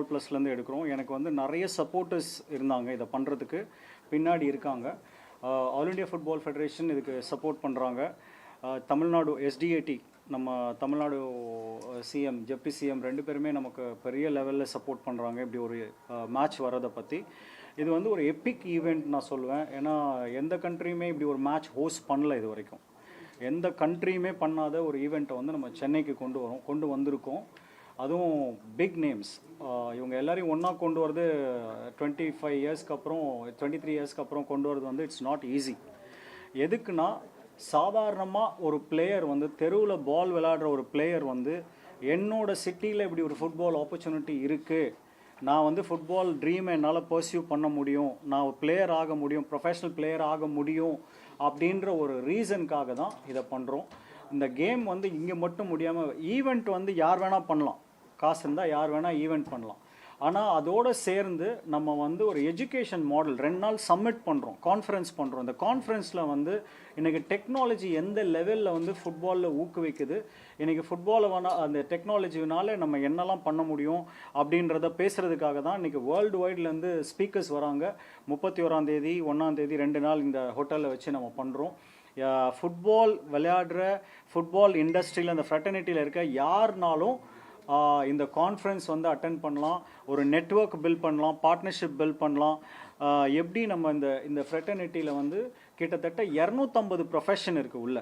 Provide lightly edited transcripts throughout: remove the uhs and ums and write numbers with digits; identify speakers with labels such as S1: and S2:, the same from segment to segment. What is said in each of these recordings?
S1: ப்ளஸ்லேருந்து எடுக்கிறோம். எனக்கு வந்து நிறைய சப்போர்ட்டர்ஸ் இருந்தாங்க இதை பண்ணுறதுக்கு, பின்னாடி இருக்காங்க. ஆல் இண்டியா ஃபுட்பால் ஃபெடரேஷன் இதுக்கு சப்போர்ட் பண்ணுறாங்க. தமிழ்நாடு எஸ்டிஏடி நம்ம தமிழ்நாடு சிஎம் ஜெப்டி சிஎம் 2 பேருமே நமக்கு பெரிய லெவலில் சப்போர்ட் பண்ணுறாங்க இப்படி ஒரு மேட்ச் வரதை பற்றி. இது வந்து ஒரு எப்பிக் ஈவெண்ட் நான் சொல்லுவேன். ஏன்னா எந்த கண்ட்ரியுமே இப்படி ஒரு மேட்ச் ஹோஸ்ட் பண்ணல இது வரைக்கும். எந்த கண்ட்ரியுமே பண்ணாத ஒரு ஈவெண்ட்டை வந்து நம்ம சென்னைக்கு கொண்டு வந்திருக்கோம். அதுவும் பிக் நேம்ஸ். இவங்க எல்லாரையும் ஒன்றா கொண்டு வரது 25 இயர்ஸ்க்கு அப்புறம் 23 இயர்ஸ்க்கு அப்புறம் கொண்டு வரது வந்து இட்ஸ் நாட் ஈஸி. எதுக்குன்னா சாதாரணமாக ஒரு பிளேயர் வந்து தெருவில் பால் விளையாடுற ஒரு பிளேயர் வந்து என்னோட சிட்டியில் இப்படி ஒரு ஃபுட்பால் ஆப்பர்ச்சுனிட்டி இருக்குது, நான் வந்து ஃபுட்பால் ட்ரீமை என்னால் பர்சியூ பண்ண முடியும், நான் ஒரு பிளேயர் ஆக முடியும், ப்ரொஃபஷ்னல் பிளேயர் ஆக முடியும் அப்படின்ற ஒரு ரீசனுக்காக தான் இதை பண்ணுறோம். இந்த கேம் வந்து இங்கே மட்டும் முடியாமல் ஈவெண்ட் வந்து யார் வேணால் பண்ணலாம், காசு இருந்தால் யார் வேணால் ஈவெண்ட் பண்ணலாம். ஆனால் அதோடு சேர்ந்து நம்ம வந்து ஒரு எஜுகேஷன் மாடல் 2 நாள் சப்மிட் பண்ணுறோம், கான்ஃபரன்ஸ் பண்ணுறோம். இந்த கான்ஃபரன்ஸில் வந்து இன்றைக்கி டெக்னாலஜி எந்த லெவலில் வந்து ஃபுட்பாலில் ஊக்குவிக்குது, இன்றைக்கி ஃபுட்பாலை அந்த டெக்னாலஜினால நம்ம என்னெல்லாம் பண்ண முடியும் அப்படின்றத பேசுகிறதுக்காக தான் இன்றைக்கி வேர்ல்டு வைட்லேருந்து ஸ்பீக்கர்ஸ் வராங்க. 31ஆம் தேதி 1ஆம் தேதி 2 நாள் இந்த ஹோட்டலில் வச்சு நம்ம பண்ணுறோம். ஃபுட்பால் விளையாடுற ஃபுட்பால் இண்டஸ்ட்ரியில் அந்த ஃப்ரெட்டர்னிட்டியில் இருக்க யாருனாலும் இந்த கான்ஃபரன்ஸ் வந்து அட்டென்ட் பண்ணலாம், ஒரு நெட்வொர்க் பில்ட் பண்ணலாம், பார்ட்னர்ஷிப் பில்ட் பண்ணலாம். எப்படி நம்ம இந்த ஃப்ரெட்டர்னிட்டியில் வந்து கிட்டத்தட்ட 250 ப்ரொஃபஷன் இருக்குது உள்ள.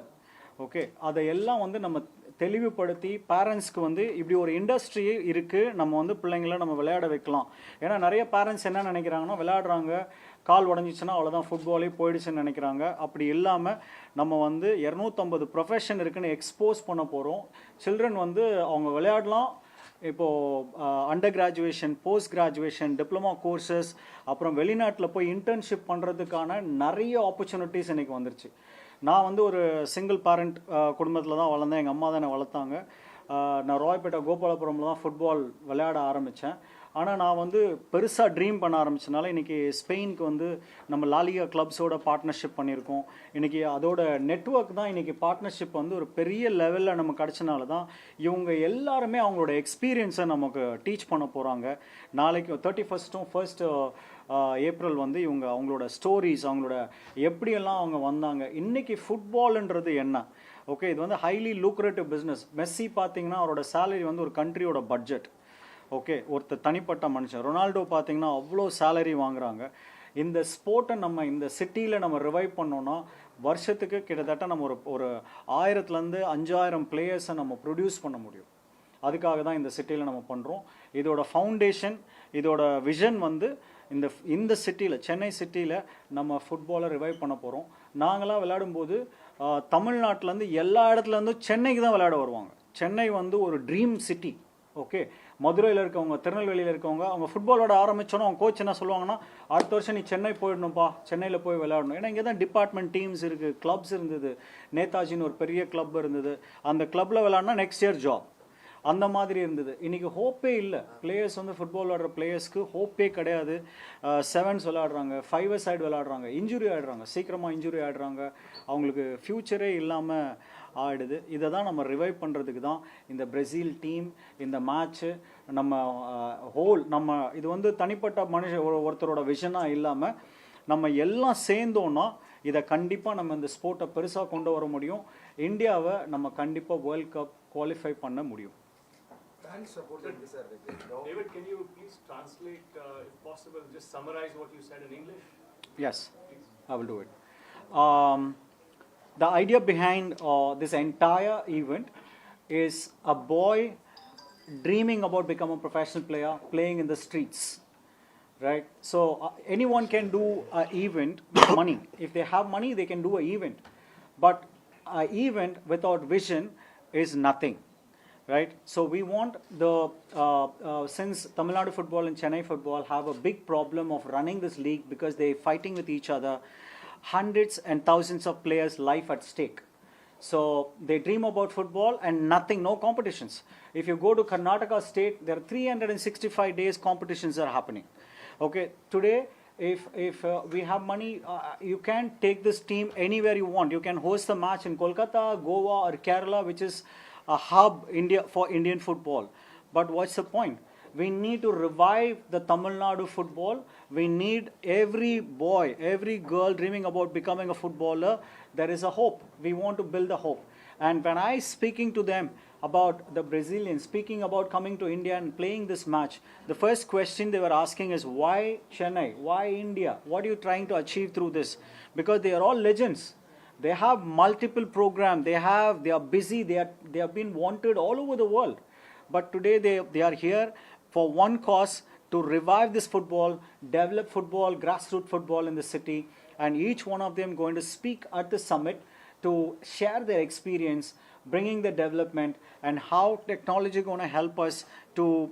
S1: ஓகே, அதையெல்லாம் வந்து நம்ம தெளிவுபடுத்தி பேரண்ட்ஸ்க்கு வந்து இப்படி ஒரு இண்டஸ்ட்ரி இருக்குது, நம்ம வந்து பிள்ளைங்கள நம்ம விளையாட வைக்கலாம். ஏன்னா நிறைய பேரண்ட்ஸ் என்ன நினைக்கிறாங்கன்னா, விளையாடுறாங்க கால் உடஞ்சிச்சுன்னா அவ்வளோதான் ஃபுட்பாலே போயிடுச்சுன்னு நினைக்கிறாங்க. அப்படி இல்லாமல் நம்ம வந்து 250 ப்ரொஃபஷன் இருக்குன்னு எக்ஸ்போஸ் பண்ண போகிறோம். சில்ட்ரன் வந்து அவங்க விளையாடலாம். இப்போது under graduation, post graduation, diploma courses, அப்புறம் வெளிநாட்டில் போய் இன்டர்ன்ஷிப் பண்ணுறதுக்கான நிறைய ஆப்பர்ச்சுனிட்டிஸ் இன்றைக்கி வந்துருச்சு. நான் வந்து ஒரு சிங்கிள் பேரண்ட் குடும்பத்தில் தான் வளர்ந்தேன். எங்கள் அம்மா தான் என்னை வளர்த்தாங்க. நான் ராயப்பேட்டை கோபாலபுரமில் தான் ஃபுட்பால் விளையாட ஆரம்பித்தேன். ஆனால் நான் வந்து பெருசாக ட்ரீம் பண்ண ஆரம்பிச்சனால இன்றைக்கி ஸ்பெயினுக்கு வந்து நம்ம லாலிகா கிளப்ஸோட பார்ட்னர்ஷிப் பண்ணியிருக்கோம். இன்றைக்கி அதோட நெட்வொர்க் தான் இன்றைக்கி பார்ட்னர்ஷிப் வந்து ஒரு பெரிய லெவலில் நம்ம கிடச்சனால தான் இவங்க எல்லாருமே அவங்களோட எக்ஸ்பீரியன்ஸை நமக்கு டீச் பண்ண போகிறாங்க. நாளைக்கு 31st 1st ஏப்ரல் வந்து இவங்க அவங்களோட ஸ்டோரிஸ், அவங்களோட எப்படியெல்லாம் அவங்க வந்தாங்க. இன்றைக்கி ஃபுட்பால்ன்றது என்ன, ஓகே, இது வந்து ஹைலி லூக்ரேட்டிவ் பிஸ்னஸ். மெஸ்ஸி பார்த்தீங்கன்னா அவரோட சேலரி வந்து ஒரு கண்ட்ரியோட பட்ஜெட். ஓகே, ஒருத்தர் தனிப்பட்ட மனுஷன். ரொனால்டோ பார்த்தீங்கன்னா அவ்வளோ சேலரி வாங்குறாங்க. இந்த ஸ்போர்ட்டை நம்ம இந்த சிட்டியில் நம்ம ரிவைவ் பண்ணோன்னா வருஷத்துக்கு கிட்டத்தட்ட நம்ம ஒரு 1000லேருந்து 5000 பிளேயர்ஸை நம்ம ப்ரொடியூஸ் பண்ண முடியும். அதுக்காக தான் இந்த சிட்டியில் நம்ம பண்ணுறோம். இதோட ஃபவுண்டேஷன், இதோட விஷன் வந்து இந்த சிட்டியில், சென்னை சிட்டியில் நம்ம ஃபுட்பாலை ரிவைவ் பண்ண போகிறோம். நாங்களாம் விளையாடும்போது தமிழ்நாட்டிலேருந்து எல்லா இடத்துலேருந்தும் சென்னைக்கு தான் விளையாட வருவாங்க. சென்னை வந்து ஒரு ட்ரீம் சிட்டி. ஓகே, மதுரையில் இருக்கவங்க, திருநெல்வேலியில் இருக்கவங்க, அவங்க ஃபுட்பாலோட ஆரம்பித்தோன்னா அவங்க கோச் என்ன சொல்லுவாங்கன்னா, அடுத்த வருஷம் நீ சென்னை போயிடணும்ப்பா, சென்னையில் போய் விளையாடணும். ஏன்னா இங்கே தான் டிபார்ட்மெண்ட் டீம்ஸ் இருக்குது, கிளப்ஸ் இருந்தது. நேதாஜின்னு ஒரு பெரிய கிளப் இருந்தது. அந்த கிளப்பில் விளையாடினா நெக்ஸ்ட் இயர் ஜாப், அந்த மாதிரி இருந்தது. இன்றைக்கி ஹோப்பே இல்லை. பிளேயர்ஸ் வந்து ஃபுட்பால் விளையாடுற பிளேயர்ஸ்க்கு ஹோப்பே கிடையாது. 7s விளையாடுறாங்க, 5 சைடு விளையாடுறாங்க, இன்ஜுரி ஆகிடுறாங்க, சீக்கிரமாக இன்ஜுரி ஆகிடுறாங்க, அவங்களுக்கு ஃப்யூச்சரே இல்லாமல் ஆகிடுது. இதை தான் நம்ம ரிவைவ் பண்ணுறதுக்கு தான் இந்த பிரேசில் டீம், இந்த மேட்ச்சு, நம்ம நம்ம இது வந்து தனிப்பட்ட ஒருத்தரோட விஷனாக இல்லாமல் நம்ம எல்லாம் சேர்ந்தோன்னா இதை கண்டிப்பாக நம்ம இந்த ஸ்போர்ட்டை பெருசாக கொண்டு வர முடியும். இந்தியாவை நம்ம கண்டிப்பாக வேர்ல்ட் கப் குவாலிஃபை பண்ண முடியும்.
S2: David, can you please translate, if possible, just summarize what you said in English?
S1: Yes, I will do it. The idea behind this entire event is a boy dreaming about becoming a professional player, playing in the streets, right? So anyone can do an event with money. If they have money, they can do an event. But an event without vision is nothing, right? So we want since Tamil Nadu football and Chennai football have a big problem of running this league because they're fighting with each other, hundreds and thousands of players' life at stake. So they dream about football and nothing, no competitions. If you go to Karnataka state, there are 365 days competitions are happening. Okay, today if we have money, you can take this team anywhere you want. You can host the match in Kolkata, Goa or Kerala, which is a hub for Indian football. But what's the point? We need to revive the Tamil Nadu football. We need every boy, every girl dreaming about becoming a footballer. There is a hope. We want to build a hope. And when I speaking to them about the Brazilians, speaking about coming to India and playing this match, the first question they were asking is, why Chennai? Why India? What are you trying to achieve through this? Because they are all legends. They have multiple programs. They are busy. They have been wanted all over the world. But today they are here for one cause, to revive this football, develop football, grassroots football in the city. And each one of them going to speak at the summit to share their experience, bringing the development and how technology going to help us to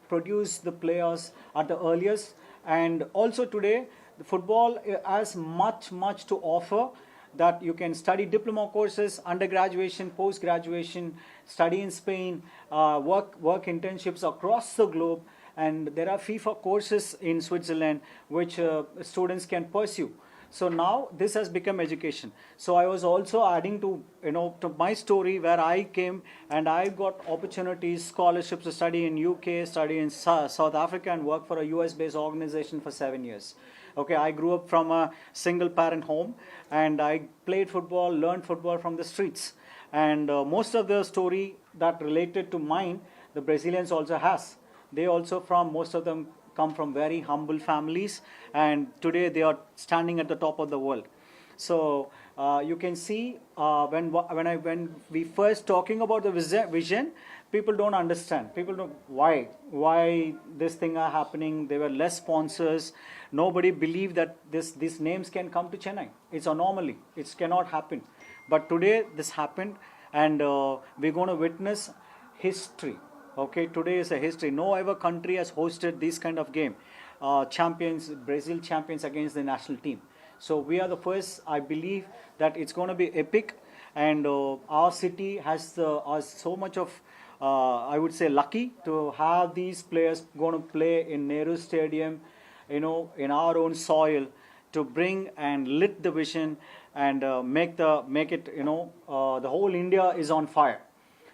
S1: produce the players at the earliest. And also today the football has much to offer, that you can study diploma courses, undergraduation, post-graduation, study in Spain, work internships across the globe, and there are FIFA courses in Switzerland which students can pursue. So now this has become education. So I was also adding to my story, where I came and I got opportunities, scholarships to study in UK, study in South Africa, and work for a US-based organization for 7 years. Okay, I grew up from a single parent home, and I played football, learned football from the streets. And most of the story that related to mine, the Brazilians also has. They also most of them come from very humble families, and today they are standing at the top of the world. So you can see when we first talking about the vision, people don't understand. People don't why this thing are happening. There were less sponsors. Nobody believed that these names can come to Chennai. It's anomaly. It cannot happen. But today this happened, and we're going to witness history. Okay, today is a history. No other country has hosted this kind of game. Brazil champions against the national team. So we are the first. I believe that it's going to be epic, and our city has so much of, I would say, lucky to have these players going to play in Nehru Stadium, in our own soil, to bring and lit the vision and make it. The whole India is on fire.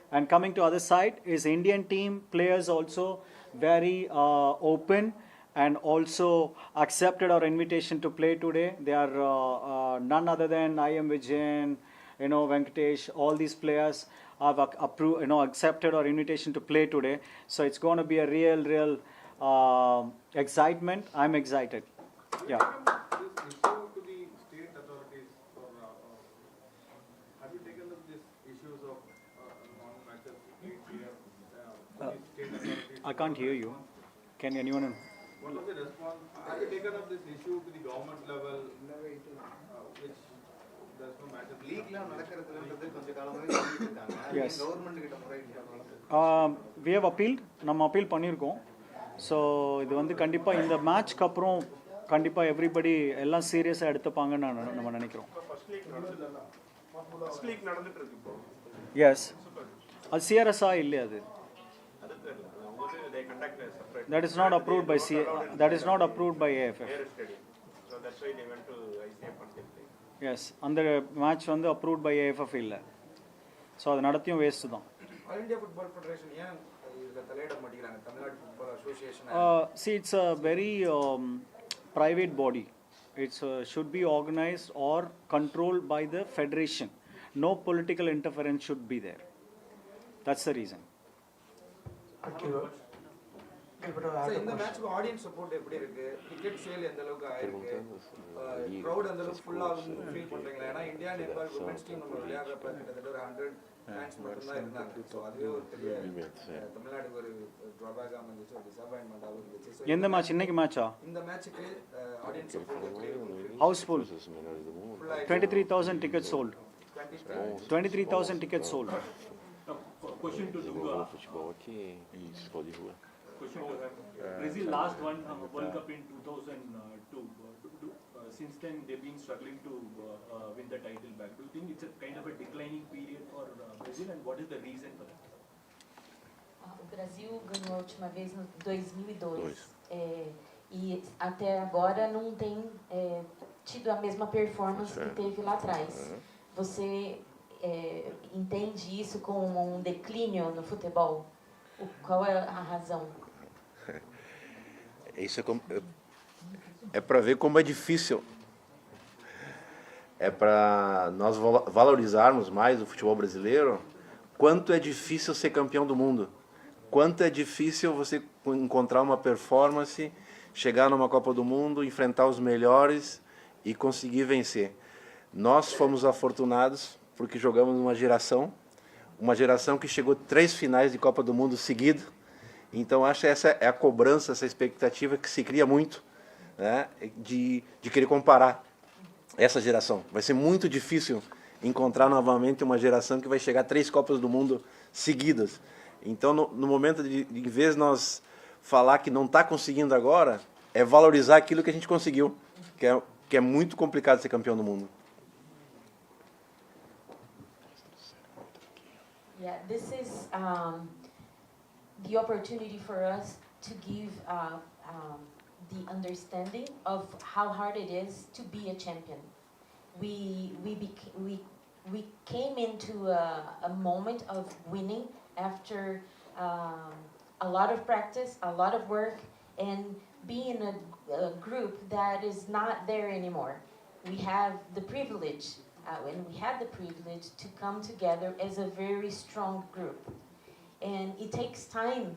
S1: And coming to other side is Indian team players also very open, and also accepted our invitation to play today. They are none other than I am Vijay, Venkatesh. All these players have accepted our invitation to play today. So it's going to be a real excitement. I'm excited. Yeah.
S3: This issue to the state authorities, or have you taken up these issues of non-matches played here? State authorities?
S1: I can't hear you. Can anyone?
S3: What was the response? Have you taken up this issue to the government level, which there's no matches?
S1: Yes. We have appealed. நம்ம appeal பண்ணியிருக்கோம். So இது கண்டிப்பாக இந்த மேட்ச்க்கு அப்புறம் கண்டிப்பாக everybody எல்லாம் சீரியஸாக எடுத்துப்பாங்கன்னு நம்ம நினைக்கிறோம். எஸ், அது சிஆர்எஸ்ஆ இல்லை. அது that is not approved by that is not approved by AFF.
S4: So that's why they went to ICF and they played.
S1: Yes, அந்த மேட்ச் approved by AFF இல்லை. ஸோ அது நடத்தியும் வேஸ்ட் தான்.
S5: All India Football Federation ஏன் இதுல தலையிட மாட்டேங்கிறாங்க? Tamil Nadu football association.
S1: See, it's a very private body. It should be organized or controlled by the federation. No political interference should be there. That's the reason.
S5: இந்த மேட்ச்க்கு audience support எப்படி இருக்கு? Ticket sale எந்த அளவுக்கு ஆயிருக்கு? கிரவுட் அந்த அளவுக்கு ஃபுல்லா feel பண்றீங்களா? ஏன்னா இந்தியா நேபாள் வுமென்ஸ் டீம் நம்ம விளையாடுறப்ப கிட்டத்தட்ட ஒரு 100 ஃபேன்ஸ் மட்டும் தான் இருந்தாங்க. சோ அதுவே ஒரு பெரிய தமிழ்நாடுக்கு ஒரு டிராபேக் ஆனது, ஒரு டிசாப்பாயின்ட்மென்ட் ஆகுது.
S1: எந்த மேட்ச்? இன்னைக்கு மேட்சா?
S5: இந்த மேட்ச்க்கு ஆடியன்ஸ் சப்போர்ட் எப்படி இருக்கு?
S1: Houseful. 23,000 tickets sold. 23,000 tickets sold.
S2: Question to Dunga.
S6: Futebol aqui e futebol de rua.
S2: Question to him. Brazil last one World Cup in 2002. Since then they've been struggling to win the title back. Do you think it's a kind of a declining period for Brazil, and what is the reason for that?
S7: O Brasil ganhou a última vez em 2002. E até agora não tem tido a mesma performance que teve lá atrás. Você entende isso como um declínio no futebol? Qual é a razão?
S8: Isso é para ver como é difícil. É para nós valorizarmos mais o futebol brasileiro, quanto é difícil ser campeão do mundo. Quanto é difícil você encontrar uma performance, chegar numa Copa do Mundo, enfrentar os melhores e conseguir vencer. Nós fomos afortunados porque jogamos uma geração que chegou 3 finais de Copa do Mundo seguido. Então acho que essa é a cobrança, essa expectativa que se cria muito, né, de querer comparar essa geração. Vai ser muito difícil encontrar novamente uma geração que vai chegar a 3 Copas do Mundo seguidas. Então, no momento de em vez de nós falar que não está conseguindo agora, é valorizar aquilo que a gente conseguiu, que é muito complicado ser campeão do mundo.
S7: Yeah, this is the opportunity for us to give the understanding of how hard it is to be a champion. We came into a moment of winning after a lot of practice, a lot of work, and being a group that is not there anymore. We have the privilege, and we had the privilege to come together as a very strong group. And it takes time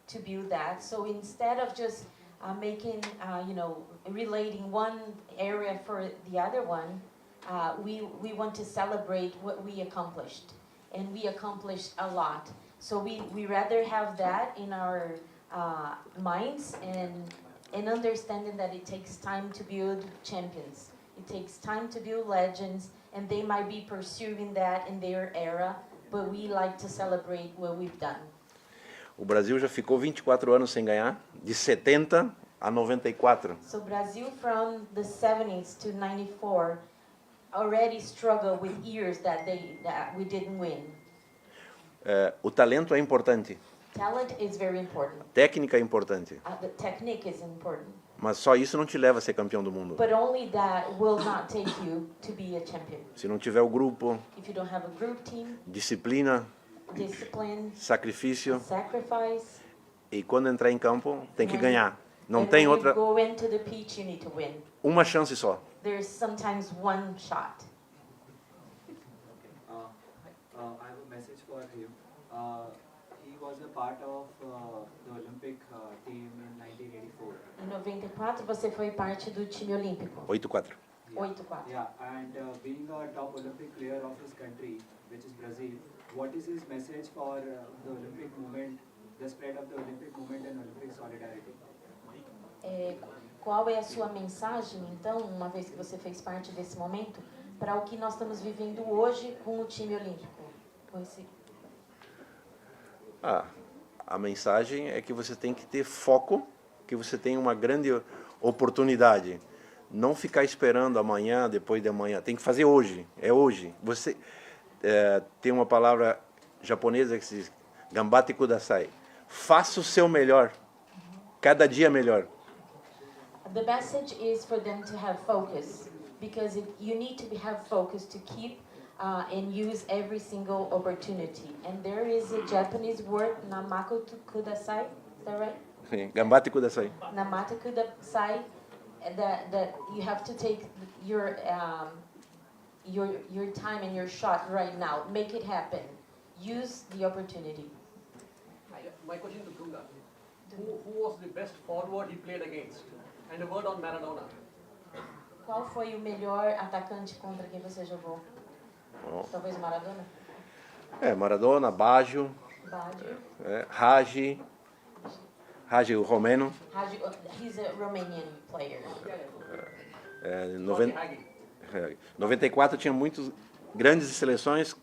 S7: to build that. So instead of just making, relating one area for the other one, we want to celebrate what we accomplished. And we accomplished a lot. So we rather have that in our minds and understanding that it takes time to build champions. It takes time to build legends, and they might be pursuing that in their era, but we like to celebrate what we've done.
S8: O Brasil já ficou 24 anos sem ganhar, de 70 a 94.
S7: So Brazil from the 70s to 94 already struggled with years that we didn't win.
S8: O talento é importante.
S7: Talent is very important.
S8: Técnica é importante.
S7: The technique is important.
S8: Mas só isso não te leva a ser campeão do mundo.
S7: But only that will not take you to be a champion.
S8: Se não tiver o grupo,
S7: If you don't have a group team,
S8: disciplina,
S7: discipline,
S8: sacrifício,
S7: sacrifice,
S8: e quando entrar em campo tem que
S7: and-
S8: ganhar. Não
S7: and
S8: tem
S7: when
S8: outra,
S7: you go into the pitch, you need to win.
S8: uma chance só.
S7: There's sometimes one shot.
S9: I have a message for him. He was a part of the Olympic team in 1984.
S7: Em 94 você foi parte do time olímpico.
S8: 8-4.
S7: 8-4.
S9: Yeah, and being a top Olympic player of his country, which is Brazil, what is his message for the Olympic movement, the spread of the Olympic movement and Olympic solidarity?
S7: Qual é a sua mensagem, então, uma vez que você fez parte desse momento, para o que nós estamos vivendo hoje com o time olímpico?
S8: A mensagem é que você tem que ter foco, que você tem uma grande oportunidade. Não ficar esperando amanhã, depois de amanhã. Tem que fazer hoje. É hoje. Você tem uma palavra japonesa que se diz Gambate kudasai. Faça o seu melhor. Cada dia melhor.
S7: The message is for them to have focus, because you need to have focus to keep and use every single opportunity. And there is a Japanese word, namako kudasai, is that right?
S8: Sim, Gambate kudasai.
S7: Namata kudasai, that you have to take your time and your shot right now. Make it happen. Use the opportunity.
S10: My question to Kunga. Who was the best forward he played against? And a word on Maradona.
S7: Qual foi o melhor atacante contra quem você jogou? Talvez Maradona?
S8: Maradona, Baggio, Ragi, o romeno.
S7: He's a Romanian player.
S8: 94 tinha muitos grandes seleções,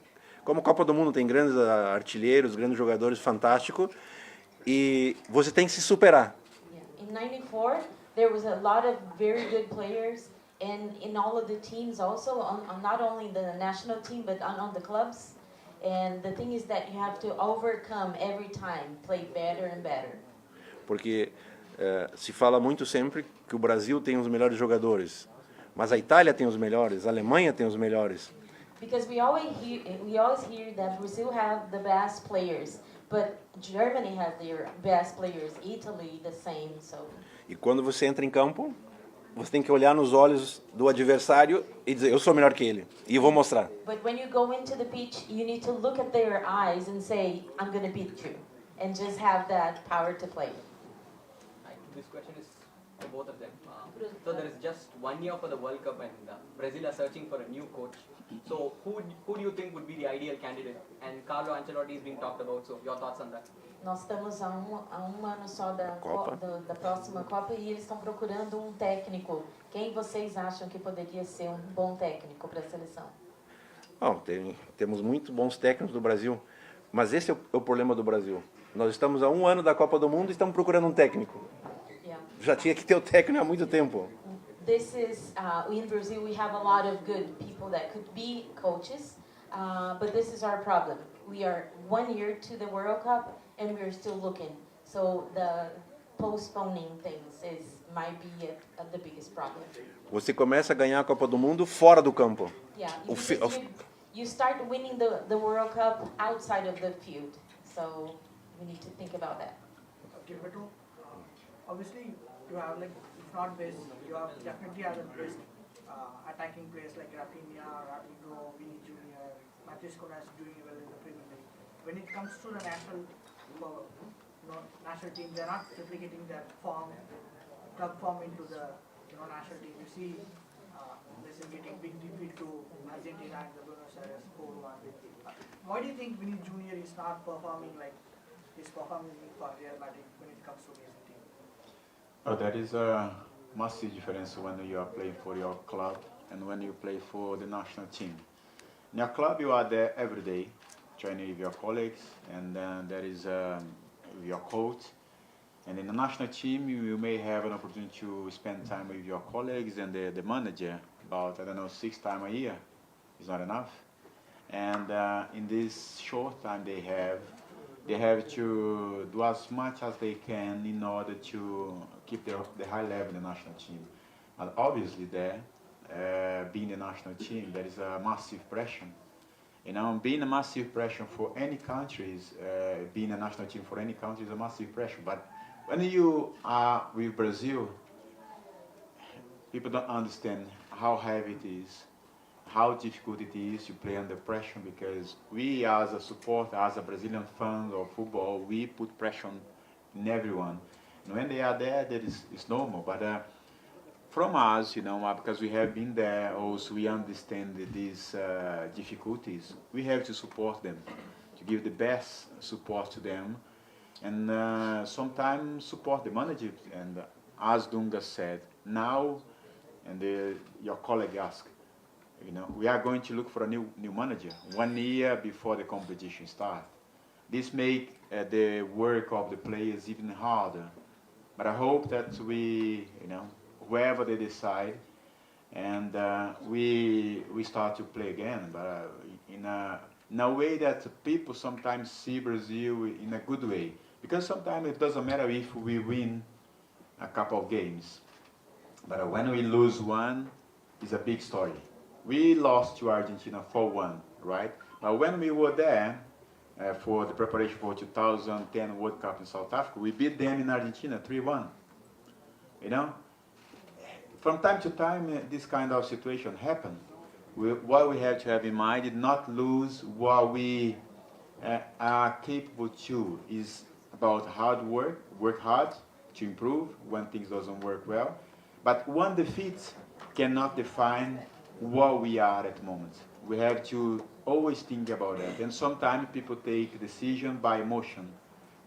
S8: como a Copa do Mundo tem grandes artilheiros, grandes jogadores fantásticos, e você tem que se superar.
S7: In 94, there was a lot of very good players, and in all of the teams also, on not only the national team, but on the clubs. And the thing is that you have to overcome every time, play better and better.
S8: Porque se fala muito sempre que o Brasil tem os melhores jogadores, mas a Itália tem os melhores, a Alemanha tem os melhores.
S7: Because we always hear that Brazil have the best players, But Germany has their best players, Italy the same, so
S8: E quando você entra em campo, você tem que olhar nos olhos do adversário e dizer, eu sou melhor que ele, e eu vou mostrar.
S7: but when you go into the pitch, you need to look at their eyes and say, I'm going to beat you, and just have that power to play.
S10: This question is for both of them. So there is just 1 year for the World Cup and Brazil are searching for a new coach. So who do you think would be the ideal candidate? And Carlo Ancelotti is being talked about, so your thoughts on that?
S7: Nós estamos a um ano só da
S8: Copa.
S7: da próxima Copa e eles estão procurando um técnico. Quem vocês acham que poderia ser um bom técnico para a seleção?
S8: Bom, temos muito bons técnicos do Brasil, mas esse é o problema do Brasil. Nós estamos a 1 ano da Copa do Mundo e estamos procurando um técnico.
S7: Yeah.
S8: Já tinha que ter o técnico há muito tempo.
S7: This is, in Brazil we have a lot of good people that could be coaches, but this is our problem. We are 1 year to the World Cup and we're still looking. So the postponing things might be the biggest problem.
S8: Você começa a ganhar a Copa do Mundo fora do campo.
S7: Yeah, you start winning the World Cup outside of the field. So we need to think about that.
S11: Okay, but obviously you have like, if not best, you have definitely have the best attacking players like Rafinha, Rodrigo, Vini Jr., Matheus Cunha is doing well in the Premier League. When it comes to the national team, they are not replicating that form, club form into the national team. You see, this is getting big defeat to Argentina and the Buenos Aires 4-1. Why do you think Vini Jr. is not performing like he's performing for Real Madrid when it comes to his team?
S12: Oh, that is a massive difference when you are playing for your club and when you play for the national team. In your club, you are there every day, training with your colleagues, and then there is your coach. And in the national team, you may have an opportunity to spend time with your colleagues and the manager about, 6 times a year. It's not enough. And in this short time they have to do as much as they can in order to keep the high level in the national team. And obviously there, being the national team, there is a massive pressure. Being a massive pressure for any countries, being a national team for any country is a massive pressure. But when you are with Brazil, people don't understand how heavy it is, how difficult it is to play under pressure, because we as a supporter, as a Brazilian fan of football, we put pressure on everyone. And when they are there, it's normal. But from us, because we have been there, also we understand these difficulties. We have to support them, to give the best support to them, and sometimes support the manager. And as Dunga said, now, and your colleague asked, we are going to look for a new manager 1 year before the competition starts. This makes the work of the players even harder. But I hope that we, whoever they decide, and we start to play again. But in a way that people sometimes see Brazil in a good way. Because sometimes it doesn't matter if we win a couple of games. But when we lose one, it's a big story. We lost to Argentina 4-1, right? But when we were there for the preparation for 2010 World Cup in South Africa, we beat them in Argentina 3-1. From time to time, this kind of situation happen. What we have to have in mind is not lose what we are capable to. Is about hard work hard to improve when things doesn't work well. But one defeat cannot define what we are at the moment. We have to always think about that. And sometimes people take decision by emotion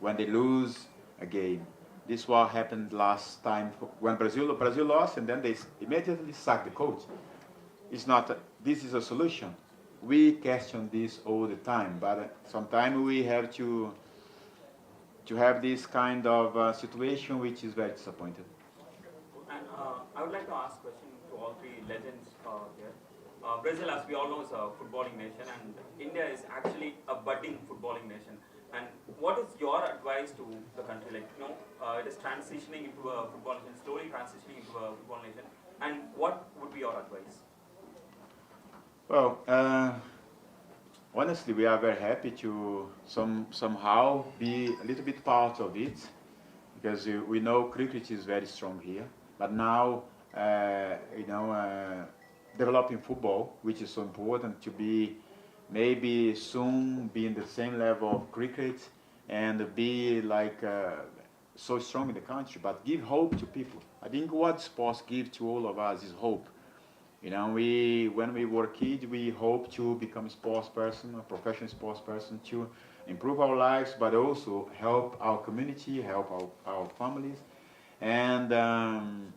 S12: when they lose a game. This is what happened last time when Brazil lost, and then they immediately sacked the coach. It's not. This is a solution. We question this all the time, but sometimes we have to have this kind of situation, which is very disappointing.
S13: And I would like to ask a question to all three legends here. Brazil, as we all know, is a footballing nation, and India is actually a budding footballing nation. And what is your advice to the country? It is transitioning into a football nation, slowly transitioning into a football nation. And what would be your advice?
S12: Well, honestly, we are very happy to somehow be a little bit part of it, because we know cricket is very strong here. But now, developing football, which is so important to be maybe soon be in the same level of cricket and be like so strong in the country, but give hope to people. I think what sports give to all of us is hope. When we were kids, we hope to become a sports person, a professional sports person, to improve our lives, but also help our community, help our families, and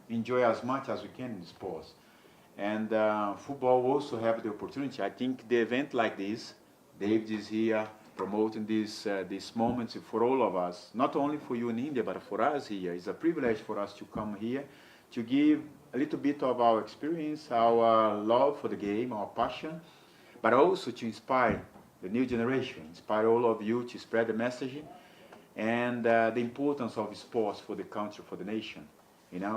S12: enjoy as much as we can in sports. And football also have the opportunity. I think the event like this, David is here promoting these moments for all of us, not only for you in India, but for us here. It's a privilege for us to come here to give a little bit of our experience, our love for the game, our passion, but also to inspire the new generation, inspire all of you to spread the message and the importance of sports for the country, for the nation.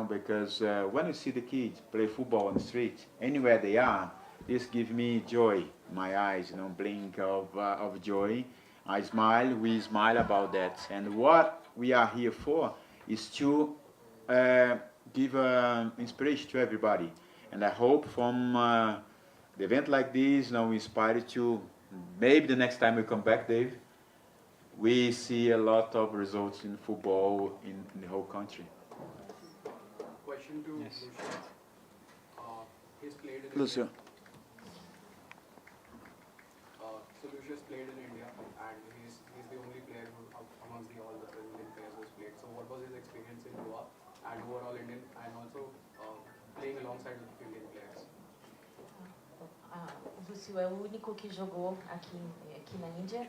S12: Because when you see the kids play football on the street, anywhere they are, this gives me joy in my eyes, blink of joy. I smile, we smile about that. And what we are here for is to give inspiration to everybody. And I hope from the event like this, we inspire to, maybe the next time we come back, Dave, we see a lot of results in football in the whole country.
S9: Question to
S1: Yes.
S9: He's played in
S12: Lucio.
S9: India. So Lucius played in India, and he's the only player amongst all the Brazilian players who's played. So what was his experience in Goa and overall Indian, and also playing alongside with Indian players?
S7: O Lúcio é o único que jogou aqui na Índia.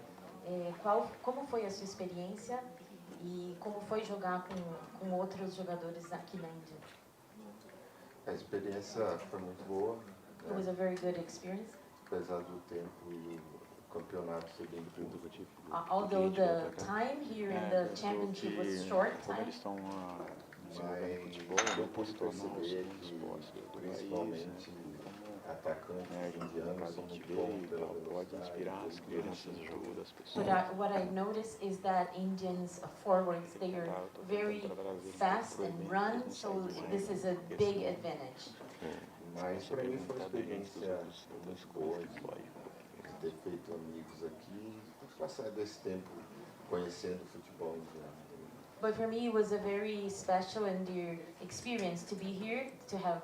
S7: Como foi a sua experiência e como foi jogar com outros jogadores aqui na Índia?
S6: A experiência foi muito boa.
S7: It was a very good experience.
S6: Apesar do tempo e o campeonato ser bem curto.
S7: Although the time here in the championship was short
S6: Como
S7: time.
S6: eles estão desenvolvendo futebol, deu para se tornar um dos esportes do país, atacantes indianos são muito bons, pode inspirar as crianças, o jogo das pessoas.
S7: But what I noticed is that Indians forwards, they are very fast and run, so this is a big advantage.
S6: Mas para mim foi uma experiência muito boa de ter feito amigos aqui, passar desse tempo conhecendo o futebol indiano.
S7: But for me, it was a very special and dear experience to be here, to have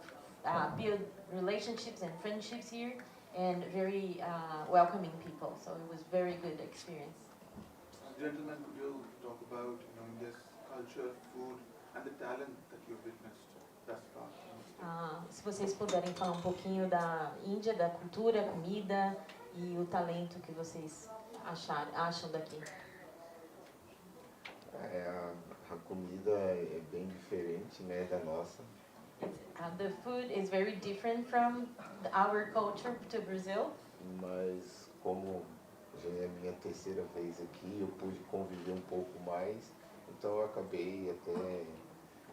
S7: build relationships and friendships here, and very welcoming people. So it was very good experience.
S3: Gentlemen, could you talk about India's culture, food, and the talent that you've witnessed thus far?
S7: Se vocês puderem falar um pouquinho da Índia, da cultura, comida e o talento que vocês acham daqui.
S6: A comida é bem diferente, né, da nossa.
S7: The food is very different from our culture to Brazil.
S6: Mas como já é a minha terceira vez aqui, eu pude conviver um pouco mais, então eu acabei até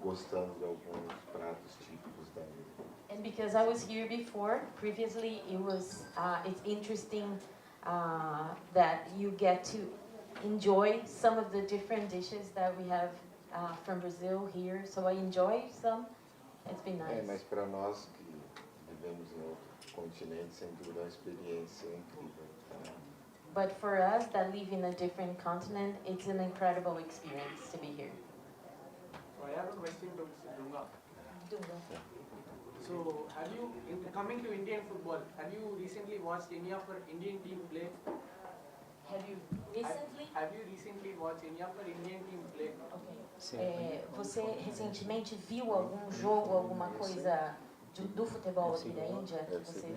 S6: gostando de alguns pratos típicos da ilha.
S7: And because I was here before, previously it's interesting that you get to enjoy some of the different dishes that we have from Brazil here. So I enjoy some. It's been nice.
S6: Mas para nós que vivemos em outro continente, sem dúvida é uma experiência incrível.
S7: But for us that live in a different continent, it's an incredible experience to be here.
S14: So I have a question to Mr. Dunga. So, coming to Indian football, have you recently watched any of our Indian team play?
S7: Have you recently?
S14: Have you recently watched any of our Indian team play?
S7: Okay. Você recentemente viu algum jogo, alguma coisa do futebol aqui da Índia que você...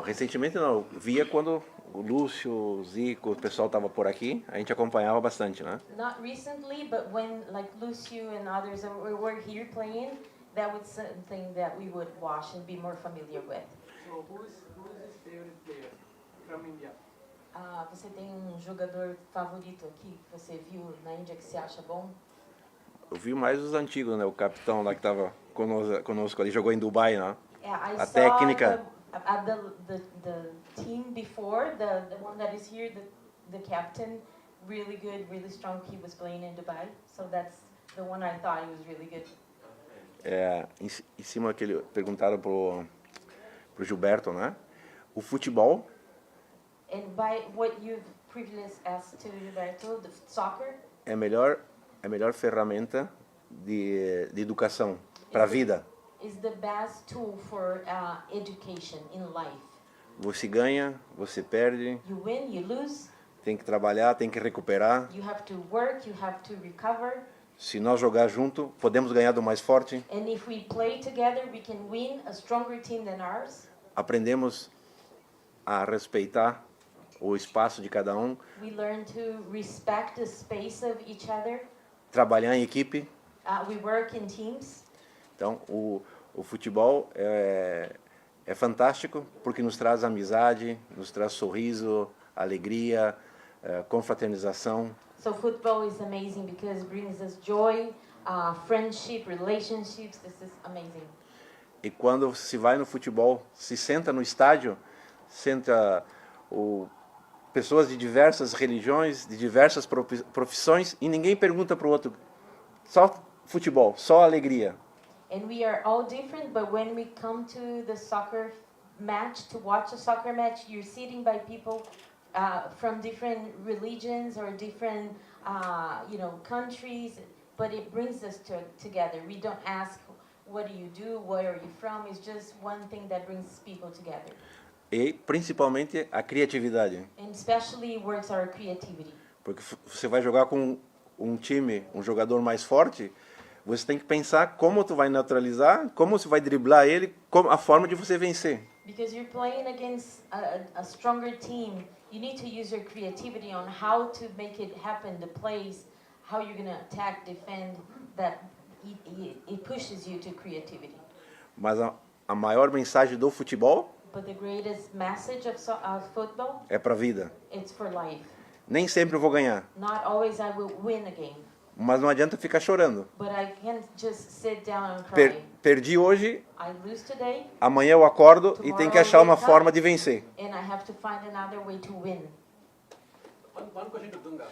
S8: Recentemente não, via quando o Lúcio, o Zico, o pessoal estava por aqui, a gente acompanhava bastante, né?
S7: Not recently, but when like Lucio and others were here playing, that was something that we would watch and be more familiar with.
S14: So who is his favorite player from India?
S7: Você tem um jogador favorito aqui que você viu na Índia que você acha bom?
S8: Eu vi mais os antigos, né? O capitão lá que estava conosco ali, jogou em Dubai, né?
S7: I
S8: A
S7: saw
S8: técnica.
S7: the The team before, the one that is here, the captain, really good, really strong. He was playing in Dubai, so that's the one I thought he was really good.
S8: Em cima que ele perguntaram pro Gilberto, né? O futebol
S7: And by what you've previously asked to Gilberto, the soccer
S8: é a melhor ferramenta de educação para a vida.
S7: is the best tool for education in life.
S8: Você ganha, você perde,
S7: You win, you lose,
S8: tem que trabalhar, tem que recuperar.
S7: you have to work, you have to recover.
S8: Se nós jogar junto, podemos ganhar do mais forte.
S7: And if we play together, we can win a stronger team than ours.
S8: Aprendemos a respeitar o espaço de cada um,
S7: We learn to respect the space of each other.
S8: trabalhar em equipe.
S7: We work in teams.
S8: Então, o futebol é fantástico porque nos traz amizade, nos traz sorriso, alegria, confraternização.
S7: So football is amazing because it brings us joy, friendship, relationships. This is amazing.
S8: E quando se vai no futebol, se senta no estádio, pessoas de diversas religiões, de diversas profissões, e ninguém pergunta para o outro, só futebol, só alegria.
S7: And we are all different, but when we come to the soccer match, to watch a soccer match, you're sitting by people from different religions or different, countries, but it brings us together. We don't ask, what do you do, where are you from? It's just one thing that brings people together.
S8: E principalmente a criatividade.
S7: And especially works our creativity.
S8: Porque você vai jogar com um time, um jogador mais forte, você tem que pensar como tu vai neutralizar, como você vai driblar ele, a forma de você vencer.
S7: Because you're playing against a stronger team, you need to use your creativity on how to make it happen, the plays, how you're going to attack, defend, that it pushes you to creativity.
S8: Mas a maior mensagem do futebol
S7: But the greatest message of football,
S8: é para a vida.
S7: it's for life.
S8: Nem sempre eu vou ganhar,
S7: Not always I will win a game,
S8: mas não adianta ficar chorando.
S7: but I can't just sit down and cry.
S8: Perdi hoje,
S7: I lose today,
S8: amanhã eu acordo e tenho que achar uma forma de vencer.
S7: and I have to find another way to win.
S14: One question to Dunga.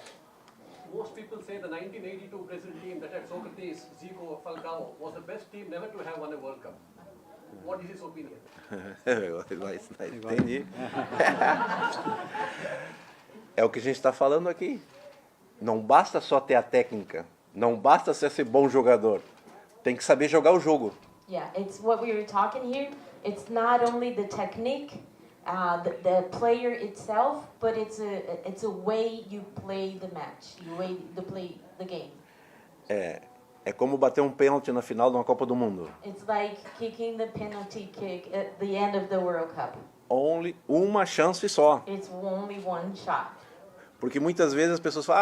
S14: Most people say the 1982 Brazil team that had Socrates, Zico, Falcao was the best team never to have won a World Cup. What is his opinion?
S8: Entendi. É o que a gente está falando aqui. Não basta só ter a técnica, não basta ser bom jogador. Tem que saber jogar o jogo.
S7: Yeah, it's what we were talking here. It's not only the technique, the player itself, but it's a way you play the match, the way you play the game.
S8: É como bater um pênalti na final de uma Copa do Mundo.
S7: It's like kicking the penalty kick at the end of the World Cup.
S8: Only uma chance só.
S7: It's only one shot.
S8: Porque muitas vezes as pessoas falam,